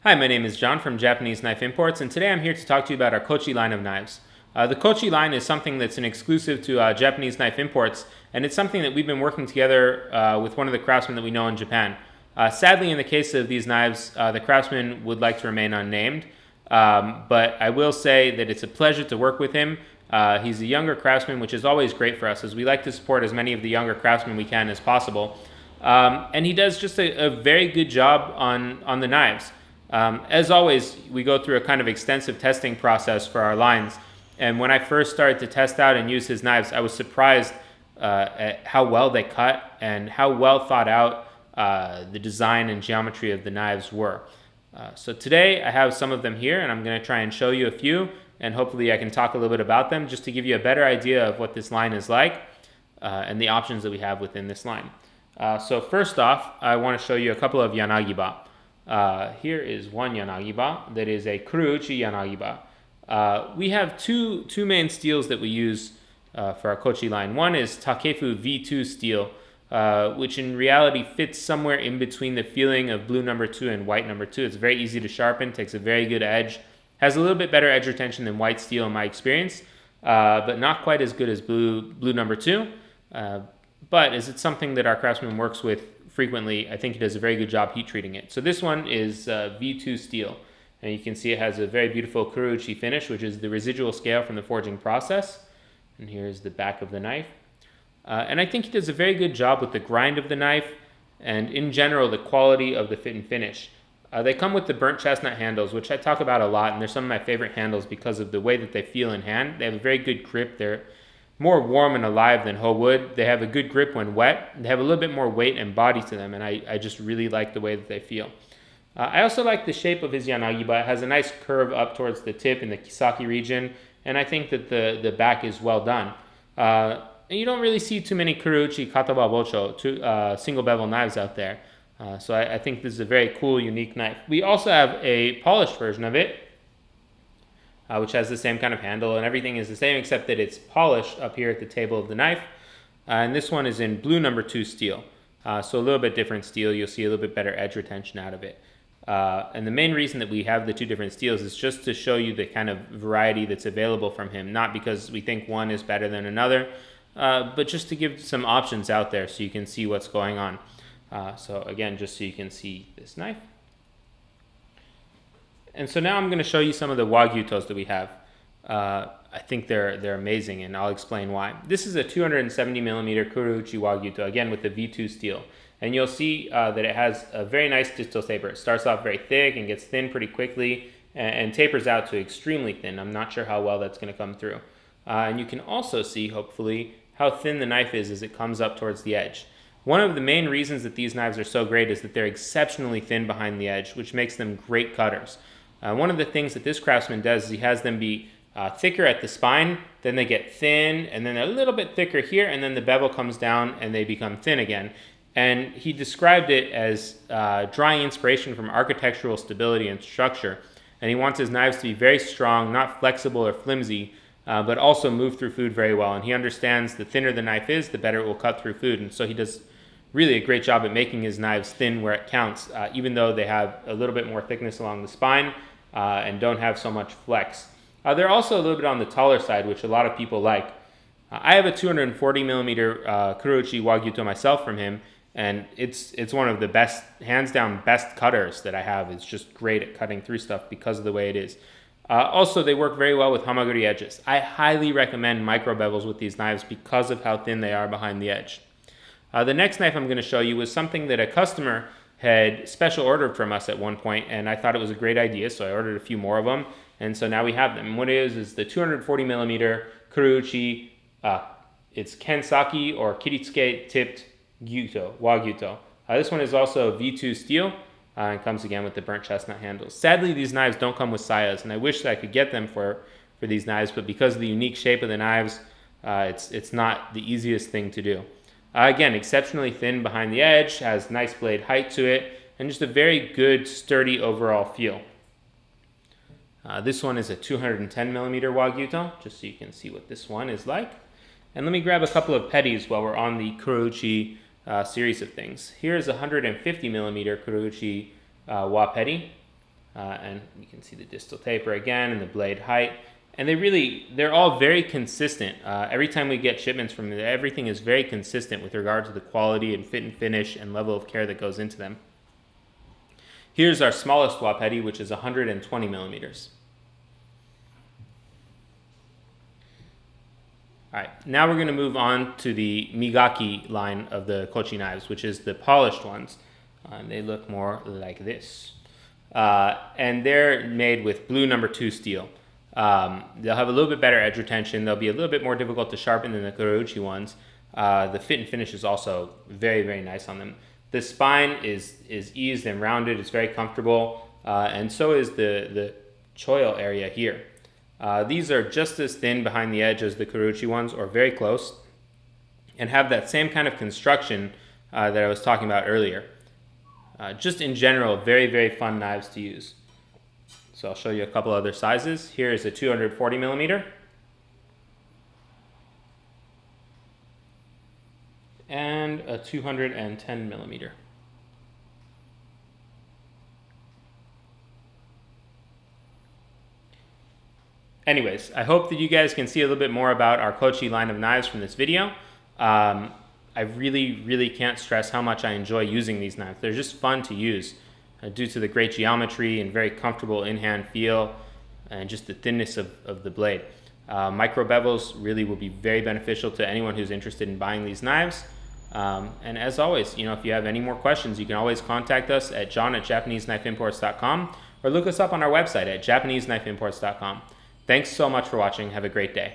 Hi, my name is John from Japanese Knife Imports, and today I'm here to talk to you about our Kochi line of knives. The Kochi line is something that's an exclusive to Japanese Knife Imports, and it's something that we've been working together with one of the craftsmen that we know in Japan. Sadly, in the case of these knives, the craftsman would like to remain unnamed, but I will say that it's a pleasure to work with him. He's a younger craftsman, which is always great for us, as we like to support as many of the younger craftsmen we can as possible. And he does just a very good job on the knives. As always, we go through a kind of extensive testing process for our lines. And when I first started to test out and use his knives, I was surprised at how well they cut and how well thought out the design and geometry of the knives were. So today I have some of them here, and I'm going to try and show you a few, and hopefully I can talk a little bit about them just to give you a better idea of what this line is like and the options that we have within this line. So first off, I want to show you a couple of Yanagi-ba. Here is one Yanagi-ba that is a Kuruchi Yanagi-ba. We have two main steels that we use for our Kochi line. One is Takefu V2 steel, which in reality fits somewhere in between the feeling of blue number 2 and white number 2. It's very easy to sharpen, takes a very good edge, has a little bit better edge retention than white steel in my experience, but not quite as good as blue number 2. But as it's something that our craftsman works with frequently, I think he does a very good job heat treating it. So this one is V2 steel, and you can see it has a very beautiful kurouchi finish, which is the residual scale from the forging process. And here's the back of the knife. And I think he does a very good job with the grind of the knife and in general the quality of the fit and finish. They come with the burnt chestnut handles, which I talk about a lot, and they're some of my favorite handles because of the way that they feel in hand. They have a very good grip. They're more warm and alive than whole wood. They have a good grip when wet. They have a little bit more weight and body to them, and I just really like the way that they feel. I also like the shape of his Yanagi-ba. It has a nice curve up towards the tip in the Kisaki region, and I think that the back is well done. And you don't really see too many Kuruchi Kataba Bocho, single bevel knives out there. So I think this is a very cool, unique knife. We also have a polished version of it, which has the same kind of handle, and everything is the same except that it's polished up here at the table of the knife. And this one is in blue number 2 steel. So a little bit different steel. You'll see a little bit better edge retention out of it. And the main reason that we have the two different steels is just to show you the kind of variety that's available from him, not because we think one is better than another, but just to give some options out there so you can see what's going on. So again, just so you can see this knife. And so now I'm going to show you some of the Wagyutos that we have. I think they're amazing, and I'll explain why. This is a 270 millimeter Kuruchi Wagyuto, again with the V2 steel. And you'll see that it has a very nice distal taper. It starts off very thick and gets thin pretty quickly and tapers out to extremely thin. I'm not sure how well that's going to come through. And you can also see, hopefully, how thin the knife is as it comes up towards the edge. One of the main reasons that these knives are so great is that they're exceptionally thin behind the edge, which makes them great cutters. One of the things that this craftsman does is he has them be thicker at the spine, then they get thin, and then a little bit thicker here, and then the bevel comes down and they become thin again. And he described it as drawing inspiration from architectural stability and structure. And he wants his knives to be very strong, not flexible or flimsy, but also move through food very well. And he understands the thinner the knife is, the better it will cut through food. And so he does really a great job at making his knives thin where it counts, even though they have a little bit more thickness along the spine and don't have so much flex. They're also a little bit on the taller side, which a lot of people like. I have a 240 millimeter Kuruchi Wagyuto myself from him, and it's one of the best, hands down, best cutters that I have. It's just great at cutting through stuff because of the way it is. Also, they work very well with hamaguri edges. I highly recommend micro bevels with these knives because of how thin they are behind the edge. The next knife I'm going to show you was something that a customer had special ordered from us at one point, and I thought it was a great idea, so I ordered a few more of them, and so now we have them. And what it is the 240 millimeter Kuruchi, it's Kensaki or Kiritsuke tipped Wagyuto. This one is also V2 steel, and comes again with the burnt chestnut handles. Sadly, these knives don't come with sayas, and I wish that I could get them for these knives, but because of the unique shape of the knives, it's not the easiest thing to do. Again, exceptionally thin behind the edge, has nice blade height to it, and just a very good, sturdy overall feel. This one is a 210 millimeter Wagyuto, just so you can see what this one is like. And let me grab a couple of petties while we're on the Kuruchi series of things. Here's a 150 millimeter Kuruchi Wa petty. And you can see the distal taper again and the blade height. And they're all very consistent. Every time we get shipments from them, everything is very consistent with regard to the quality and fit and finish and level of care that goes into them. Here's our smallest wapeti, which is 120 millimeters. All right, now we're going to move on to the Migaki line of the Kochi knives, which is the polished ones. They look more like this. And they're made with blue number 2 steel. They'll have a little bit better edge retention. They'll be a little bit more difficult to sharpen than the Kuruchi ones. The fit and finish is also very, very nice on them. The spine is eased and rounded. It's very comfortable. And so is the choil area here. These are just as thin behind the edge as the Kuruchi ones, or very close, and have that same kind of construction that I was talking about earlier. Just in general, very, very fun knives to use. So I'll show you a couple other sizes. Here is a 240 millimeter. And a 210 millimeter. Anyways, I hope that you guys can see a little bit more about our Kochi line of knives from this video. I really, really can't stress how much I enjoy using these knives. They're just fun to use due to the great geometry and very comfortable in-hand feel and just the thinness of the blade. Micro bevels really will be very beneficial to anyone who's interested in buying these knives. And as always, if you have any more questions, you can always contact us at jon@JapaneseKnifeImports.com or look us up on our website at JapaneseKnifeImports.com. Thanks so much for watching. Have a great day.